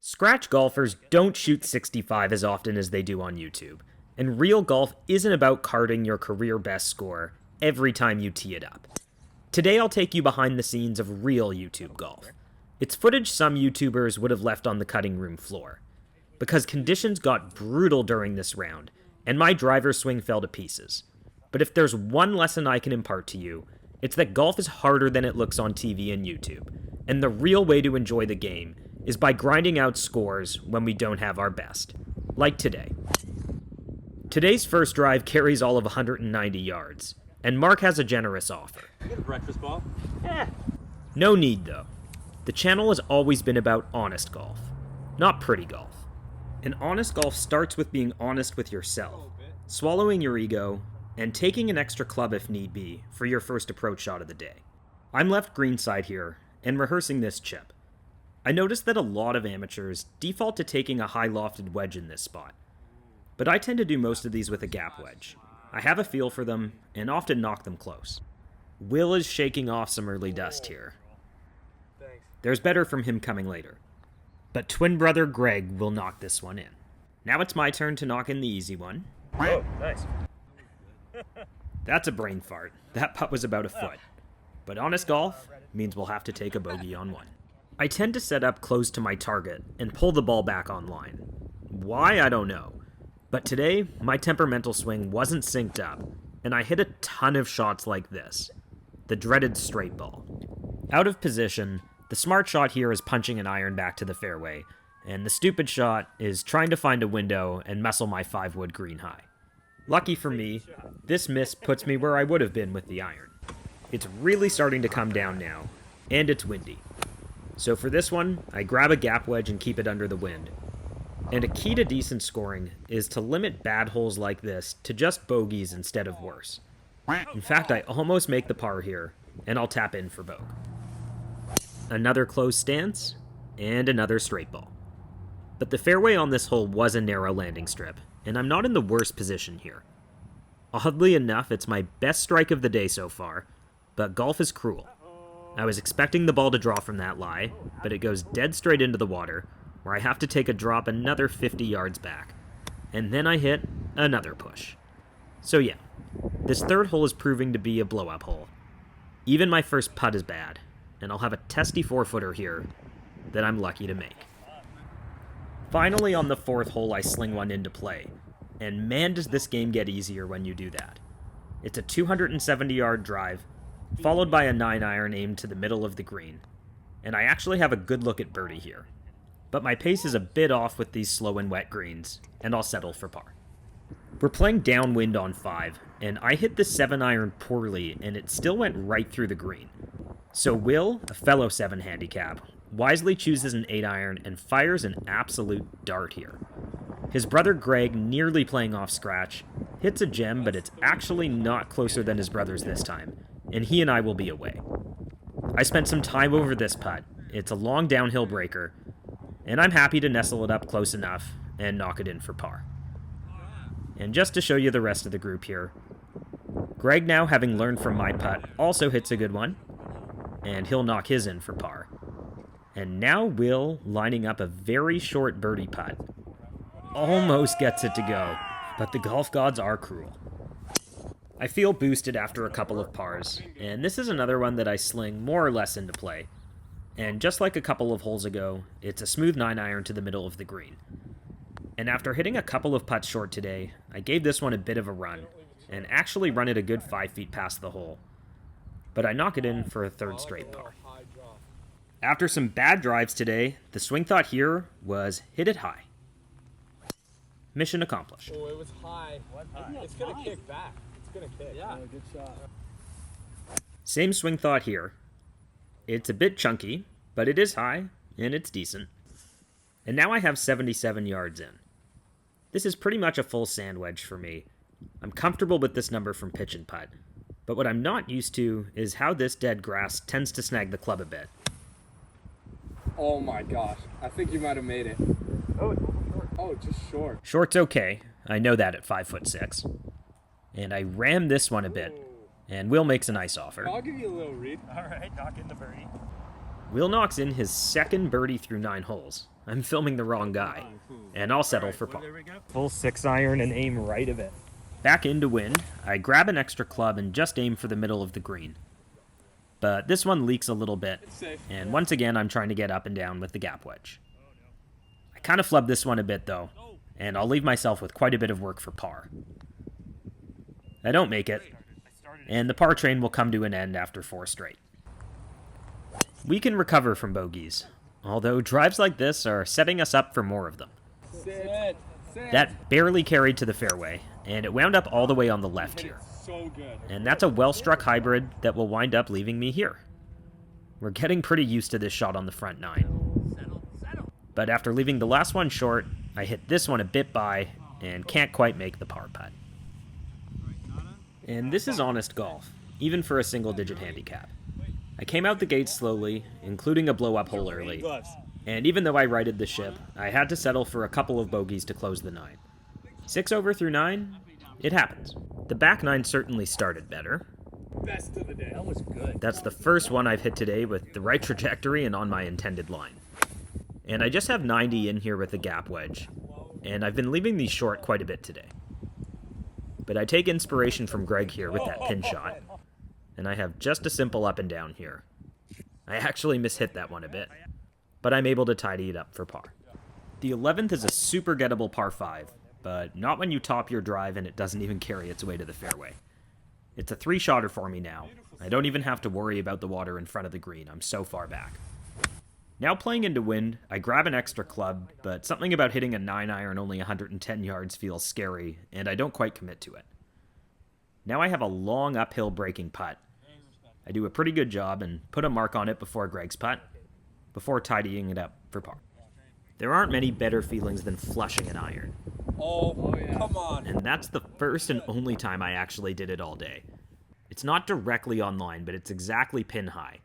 Scratch golfers don't shoot 65 as often as they do on YouTube, and real golf isn't about carding your career best score every time you tee it up. Today I'll take you behind the scenes of real YouTube golf. It's footage some YouTubers would have left on the cutting room floor, because conditions got brutal during this round, and my driver's swing fell to pieces. But if there's one lesson I can impart to you, it's that golf is harder than it looks on TV and YouTube, and the real way to enjoy the game is by grinding out scores when we don't have our best, like today. Today's first drive carries all of 190 yards, and Mark has a generous offer. You get a breakfast ball? Yeah. No need, though. The channel has always been about honest golf, not pretty golf. And honest golf starts with being honest with yourself, swallowing your ego, and taking an extra club if need be for your first approach shot of the day. I'm left greenside here, and rehearsing this chip. I noticed that a lot of amateurs default to taking a high lofted wedge in this spot, but I tend to do most of these with a gap wedge. I have a feel for them, and often knock them close. Will is shaking off some early dust here. There's better from him coming later. But twin brother Greg will knock this one in. Now it's my turn to knock in the easy one. Oh, nice. That's a brain fart. That putt was about a foot. But honest golf means we'll have to take a bogey on one. I tend to set up close to my target and pull the ball back on line. Why, I don't know. But today, my temperamental swing wasn't synced up, and I hit a ton of shots like this. The dreaded straight ball. Out of position, the smart shot here is punching an iron back to the fairway, and the stupid shot is trying to find a window and muscle my 5-wood green high. Lucky for me, this miss puts me where I would have been with the iron. It's really starting to come down now, and it's windy. So for this one, I grab a gap wedge and keep it under the wind. And a key to decent scoring is to limit bad holes like this to just bogeys instead of worse. In fact, I almost make the par here, and I'll tap in for bogey. Another closed stance, and another straight ball. But the fairway on this hole was a narrow landing strip, and I'm not in the worst position here. Oddly enough, it's my best strike of the day so far, but golf is cruel. I was expecting the ball to draw from that lie, but it goes dead straight into the water, where I have to take a drop another 50 yards back. And then I hit another push. So yeah, this third hole is proving to be a blow-up hole. Even my first putt is bad, and I'll have a testy 4-footer here that I'm lucky to make. Finally on the fourth hole I sling one into play, and man does this game get easier when you do that. It's a 270-yard drive, followed by a 9-iron aimed to the middle of the green, and I actually have a good look at birdie here. But my pace is a bit off with these slow and wet greens, and I'll settle for par. We're playing downwind on 5, and I hit the 7-iron poorly, and it still went right through the green. So Will, a fellow 7 handicap, wisely chooses an 8-iron and fires an absolute dart here. His brother Greg, nearly playing off scratch, hits a gem, but it's actually not closer than his brother's this time, and he and I will be away. I spent some time over this putt. It's a long downhill breaker, and I'm happy to nestle it up close enough and knock it in for par. And just to show you the rest of the group here, Greg, now having learned from my putt, also hits a good one, and he'll knock his in for par. And now Will lining up a very short birdie putt. Almost gets it to go, but the golf gods are cruel. I feel boosted after a couple of pars, and this is another one that I sling more or less into play. And just like a couple of holes ago, it's a smooth 9-iron to the middle of the green. And after hitting a couple of putts short today, I gave this one a bit of a run, and actually run it a good 5 feet past the hole. But I knock it in for a third straight par. After some bad drives today, the swing thought here was hit it high. Mission accomplished. Oh, it was high. It's going to kick back. It's going to kick. Yeah, good shot. Same swing thought here. It's a bit chunky, but it is high, and it's decent. And now I have 77 yards in. This is pretty much a full sand wedge for me. I'm comfortable with this number from pitch and putt, but what I'm not used to is how this dead grass tends to snag the club a bit. Oh my gosh, I think you might have made it. Oh, it's a little short. Oh, just short. Short's okay. I know that at 5'6". And I ram this one a bit, and Will makes a nice offer. I'll give you a little read. All right, knock in the birdie. Will knocks in his second birdie through 9 holes. I'm filming the wrong guy, and I'll settle for par. There we go. Full 6-iron and aim right of it. Back into wind, I grab an extra club and just aim for the middle of the green. But this one leaks a little bit, and once again I'm trying to get up and down with the gap wedge. I kind of flubbed this one a bit though, and I'll leave myself with quite a bit of work for par. I don't make it, and the par train will come to an end after 4 straight. We can recover from bogeys, although drives like this are setting us up for more of them. That barely carried to the fairway, and it wound up all the way on the left here. And that's a well-struck hybrid that will wind up leaving me here. We're getting pretty used to this shot on the front 9. But after leaving the last one short, I hit this one a bit by, and can't quite make the par putt. And this is honest golf, even for a single-digit handicap. I came out the gate slowly, including a blow-up hole early, and even though I righted the ship, I had to settle for a couple of bogeys to close the 9. 6 over through 9? It happens. The back 9 certainly started better. Best of the day. That was good. That's the first one I've hit today with the right trajectory and on my intended line. And I just have 90 in here with the gap wedge, and I've been leaving these short quite a bit today. But I take inspiration from Greg here with that pin shot, and I have just a simple up and down here. I actually mishit that one a bit, but I'm able to tidy it up for par. The 11th is a super gettable par 5, but not when you top your drive and it doesn't even carry its way to the fairway. It's a 3-shotter for me now. I don't even have to worry about the water in front of the green, I'm so far back. Now playing into wind, I grab an extra club, but something about hitting a 9-iron only 110 yards feels scary, and I don't quite commit to it. Now I have a long uphill breaking putt. I do a pretty good job and put a mark on it before Greg's putt, before tidying it up for par. There aren't many better feelings than flushing an iron. Oh yeah. Come on. And that's the first and only time I actually did it all day. It's not directly on line, but it's exactly pin high.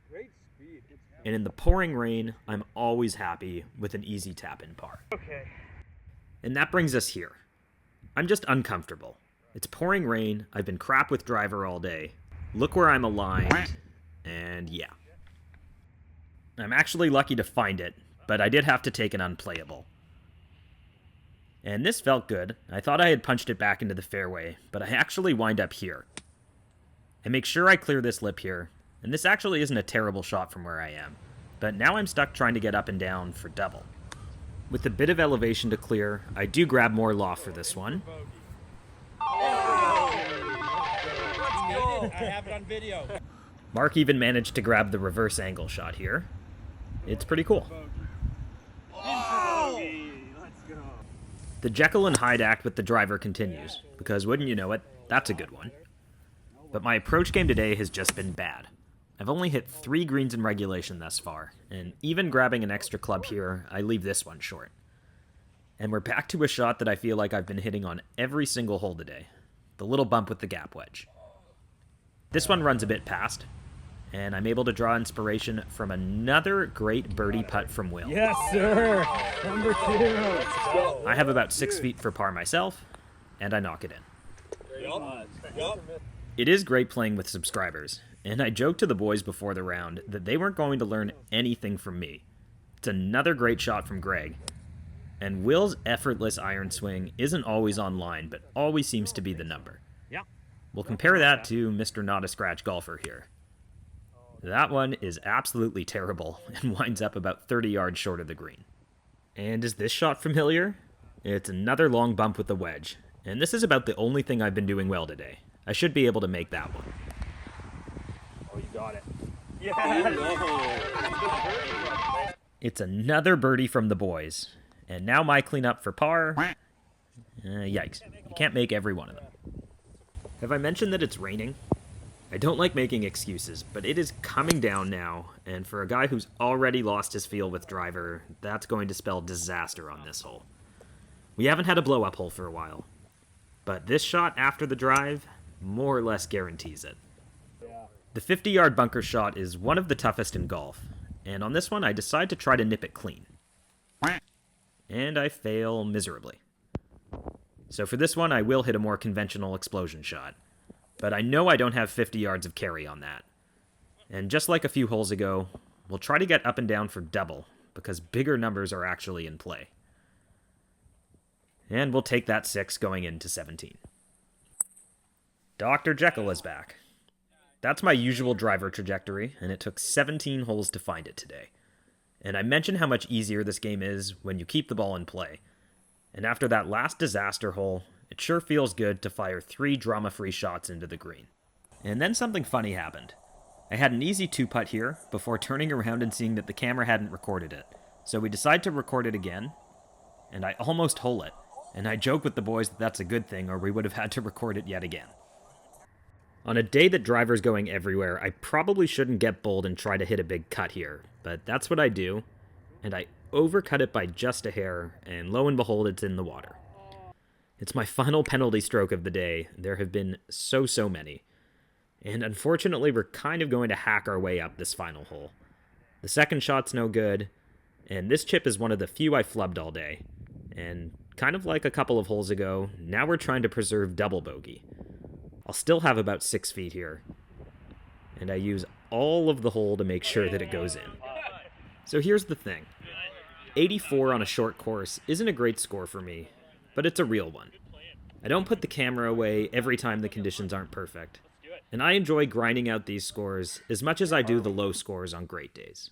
Great speed. And in the pouring rain, I'm always happy with an easy tap-in par. Okay. And that brings us here. I'm just uncomfortable. It's pouring rain, I've been crap with driver all day. Look where I'm aligned, and yeah. I'm actually lucky to find it, but I did have to take an unplayable. And this felt good. I thought I had punched it back into the fairway, but I actually wind up here. I make sure I clear this lip here, and this actually isn't a terrible shot from where I am, but now I'm stuck trying to get up and down for double. With a bit of elevation to clear, I do grab more loft for this one. I have it on video. Mark even managed to grab the reverse angle shot here. It's pretty cool. Let's go. The Jekyll and Hyde act with the driver continues, because wouldn't you know it, that's a good one. But my approach game today has just been bad. I've only hit 3 greens in regulation thus far, and even grabbing an extra club here, I leave this one short. And we're back to a shot that I feel like I've been hitting on every single hole today. The little bump with the gap wedge. This one runs a bit past, and I'm able to draw inspiration from another great birdie putt from Will. Yes, sir. Number 2. I have about 6 feet for par myself, and I knock it in. It is great playing with subscribers, and I joked to the boys before the round that they weren't going to learn anything from me. It's another great shot from Greg, and Will's effortless iron swing isn't always on line, but always seems to be the number. Yeah. We'll compare that to Mr. Not a Scratch golfer here. That one is absolutely terrible and winds up about 30 yards short of the green. And is this shot familiar? It's another long bump with the wedge, and this is about the only thing I've been doing well today. I should be able to make that one. Oh, you got it. It's another birdie from the boys, and now my cleanup for par. Yikes, you can't make every one of them. Have I mentioned that it's raining? I don't like making excuses, but it is coming down now, and for a guy who's already lost his feel with driver, that's going to spell disaster on this hole. We haven't had a blow-up hole for a while, but this shot after the drive more or less guarantees it. The 50-yard bunker shot is one of the toughest in golf, and on this one I decide to try to nip it clean. And I fail miserably. So for this one I will hit a more conventional explosion shot, but I know I don't have 50 yards of carry on that. And just like a few holes ago, we'll try to get up and down for double, because bigger numbers are actually in play. And we'll take that 6 going into 17. Dr. Jekyll is back. That's my usual driver trajectory, and it took 17 holes to find it today. And I mentioned how much easier this game is when you keep the ball in play. And after that last disaster hole, it sure feels good to fire 3 drama-free shots into the green. And then something funny happened. I had an easy 2-putt here before turning around and seeing that the camera hadn't recorded it. So we decided to record it again, and I almost hole it. And I joke with the boys that that's a good thing, or we would have had to record it yet again. On a day that driver's going everywhere, I probably shouldn't get bold and try to hit a big cut here, but that's what I do, and I overcut it by just a hair, and lo and behold, it's in the water. It's my final penalty stroke of the day. There have been so many. And unfortunately, we're kind of going to hack our way up this final hole. The second shot's no good, and this chip is one of the few I flubbed all day. And kind of like a couple of holes ago, now we're trying to preserve double bogey. I'll still have about 6 feet here, and I use all of the hole to make sure that it goes in. So here's the thing. 84 on a short course isn't a great score for me, but it's a real one. I don't put the camera away every time the conditions aren't perfect, and I enjoy grinding out these scores as much as I do the low scores on great days.